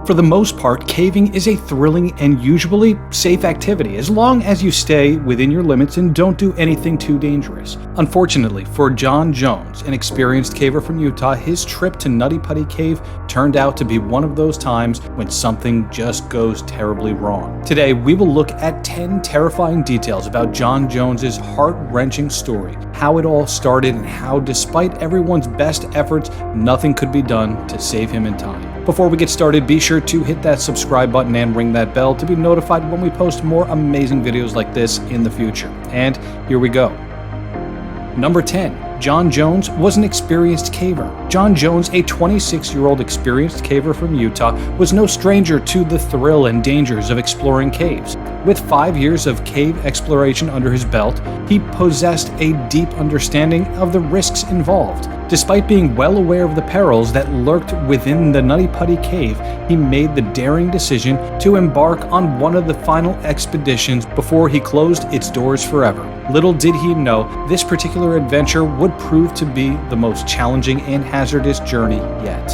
For the most part, caving is a thrilling and usually safe activity as long as you stay within your limits and don't do anything too dangerous. Unfortunately for Jon Jones, an experienced caver from Utah, his trip to Nutty Putty Cave turned out to be one of those times when something just goes terribly wrong. Today, we will look at 10 terrifying details about Jon Jones's heart-wrenching story, how it all started, and how, despite everyone's best efforts, nothing could be done to save him in time. Before we get started, be sure to hit that subscribe button and ring that bell to be notified when we post more amazing videos like this in the future. And here we go. Number 10. Jon Jones was an experienced caver. Jon Jones, a 26-year-old experienced caver from Utah, was no stranger to the thrill and dangers of exploring caves. With 5 years of cave exploration under his belt, he possessed a deep understanding of the risks involved. Despite being well aware of the perils that lurked within the Nutty Putty Cave, he made the daring decision to embark on one of the final expeditions before he closed its doors forever. Little did he know, this particular adventure would prove to be the most challenging and hazardous journey yet.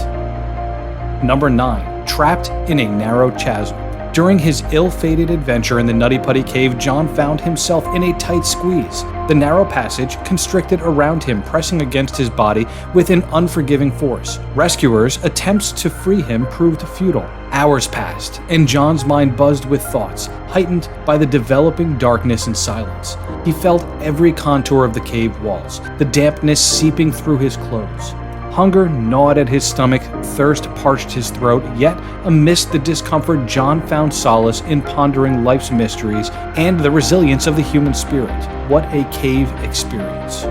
Number 9. Trapped in a narrow chasm. During his ill-fated adventure in the Nutty Putty Cave, Jon found himself in a tight squeeze. The narrow passage constricted around him, pressing against his body with an unforgiving force. Rescuers' attempts to free him proved futile. Hours passed, and Jon's mind buzzed with thoughts, heightened by the developing darkness and silence. He felt every contour of the cave walls, the dampness seeping through his clothes. Hunger gnawed at his stomach, thirst parched his throat, yet amidst the discomfort, Jon found solace in pondering life's mysteries and the resilience of the human spirit. What a cave experience.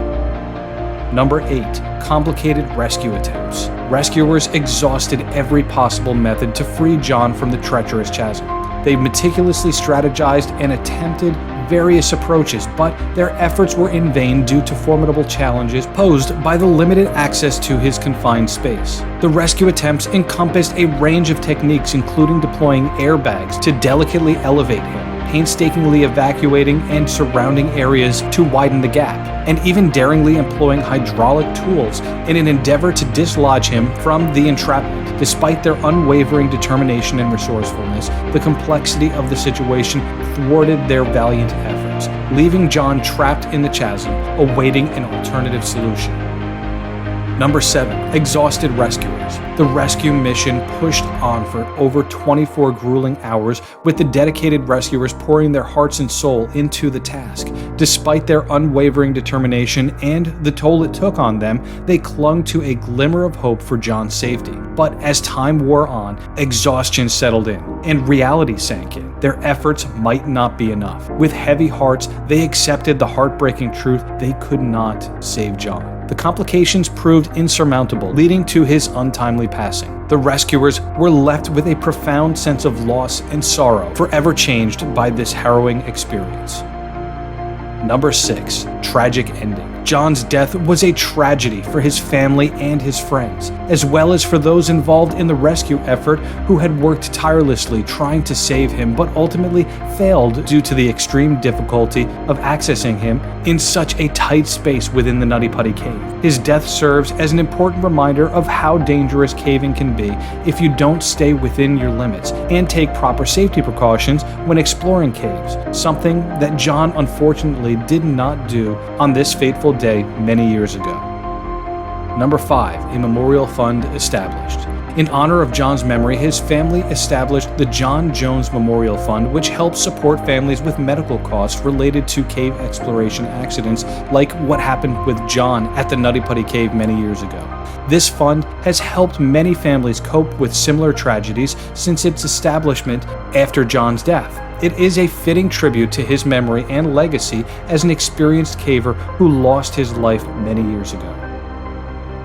Number 8. Complicated rescue attempts. Rescuers exhausted every possible method to free Jon from the treacherous chasm. They meticulously strategized and attempted various approaches, but their efforts were in vain due to formidable challenges posed by the limited access to his confined space. The rescue attempts encompassed a range of techniques, including deploying airbags to delicately elevate him, painstakingly evacuating and surrounding areas to widen the gap, and even daringly employing hydraulic tools in an endeavor to dislodge him from the entrapment. Despite their unwavering determination and resourcefulness, the complexity of the situation thwarted their valiant efforts, leaving Jon trapped in the chasm, awaiting an alternative solution. Number 7. Exhausted rescuers. The rescue mission pushed on for over 24 grueling hours, with the dedicated rescuers pouring their hearts and soul into the task. Despite their unwavering determination and the toll it took on them, they clung to a glimmer of hope for Jon's safety. But as time wore on, exhaustion settled in, and reality sank in. Their efforts might not be enough. With heavy hearts, they accepted the heartbreaking truth: they could not save Jon. The complications proved insurmountable, leading to his untimely passing. The rescuers were left with a profound sense of loss and sorrow, forever changed by this harrowing experience. Number 6. Tragic ending. Jon's death was a tragedy for his family and his friends, as well as for those involved in the rescue effort who had worked tirelessly trying to save him but ultimately failed due to the extreme difficulty of accessing him in such a tight space within the Nutty Putty Cave. His death serves as an important reminder of how dangerous caving can be if you don't stay within your limits and take proper safety precautions when exploring caves, something that Jon unfortunately did not do on this fateful day many years ago. Number 5. A memorial fund established. In honor of Jon's memory, his family established the Jon Jones Memorial Fund, which helps support families with medical costs related to cave exploration accidents like what happened with Jon at the Nutty Putty Cave many years ago. This fund has helped many families cope with similar tragedies since its establishment after Jon's death. It is a fitting tribute to his memory and legacy as an experienced caver who lost his life many years ago.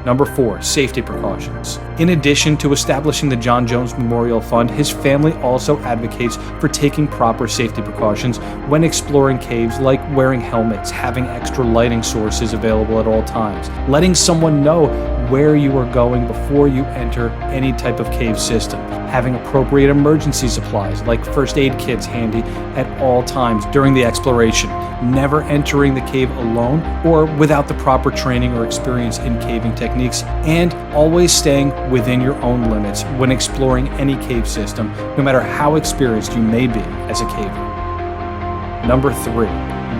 Number 4. Safety precautions. In addition to establishing the Jon Jones Memorial Fund, his family also advocates for taking proper safety precautions when exploring caves, like wearing helmets, having extra lighting sources available at all times, letting someone know where you are going before you enter any type of cave system, having appropriate emergency supplies like first aid kits handy at all times during the exploration, never entering the cave alone or without the proper training or experience in caving techniques, and always staying within your own limits when exploring any cave system, no matter how experienced you may be as a caver. Number 3.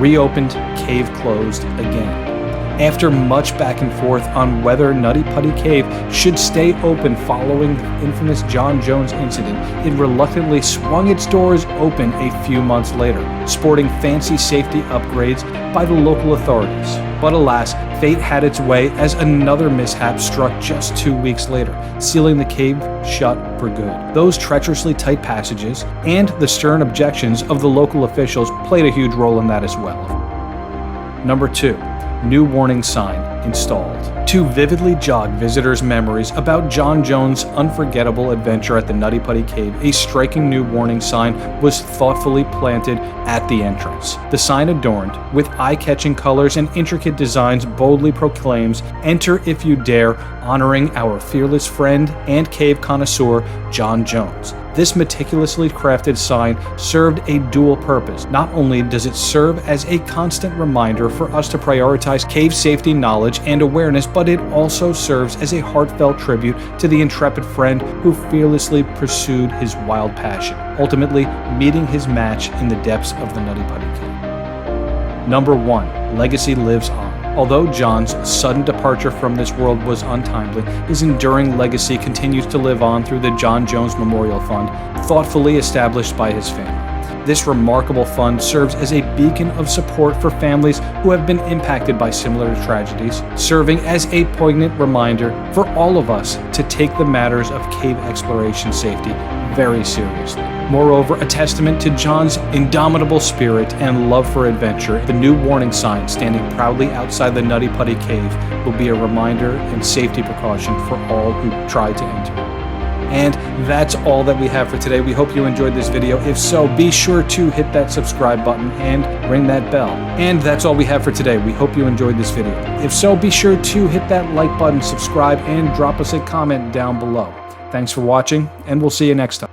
Reopened, cave closed again. After much back and forth on whether Nutty Putty Cave should stay open following the infamous Jon Jones incident, it reluctantly swung its doors open a few months later, sporting fancy safety upgrades by the local authorities. But alas, fate had its way as another mishap struck just 2 weeks later, sealing the cave shut for good. Those treacherously tight passages and the stern objections of the local officials played a huge role in that as well. Number 2. New warning sign installed. To vividly jog visitors' memories about Jon Jones' unforgettable adventure at the Nutty Putty Cave, a striking new warning sign was thoughtfully planted at the entrance. The sign, adorned with eye-catching colors and intricate designs, boldly proclaims, "Enter if you dare," honoring our fearless friend and cave connoisseur, Jon Jones. This meticulously crafted sign served a dual purpose. Not only does it serve as a constant reminder for us to prioritize cave safety knowledge and awareness, but it also serves as a heartfelt tribute to the intrepid friend who fearlessly pursued his wild passion, ultimately meeting his match in the depths of the Nutty Putty Cave. Number 1. Legacy lives on. Although Jon's sudden departure from this world was untimely, his enduring legacy continues to live on through the Jon Jones Memorial Fund, thoughtfully established by his family. This remarkable fund serves as a beacon of support for families who have been impacted by similar tragedies, serving as a poignant reminder for all of us to take the matters of cave exploration safety very seriously. Moreover, a testament to Jon's indomitable spirit and love for adventure, the new warning sign standing proudly outside the Nutty Putty Cave will be a reminder and safety precaution for all who try to enter. And that's all that we have for today. We hope you enjoyed this video. If so, be sure to hit that subscribe button and ring that bell. And that's all we have for today. We hope you enjoyed this video. If so, be sure to hit that like button, subscribe, and drop us a comment down below. Thanks for watching, and we'll see you next time.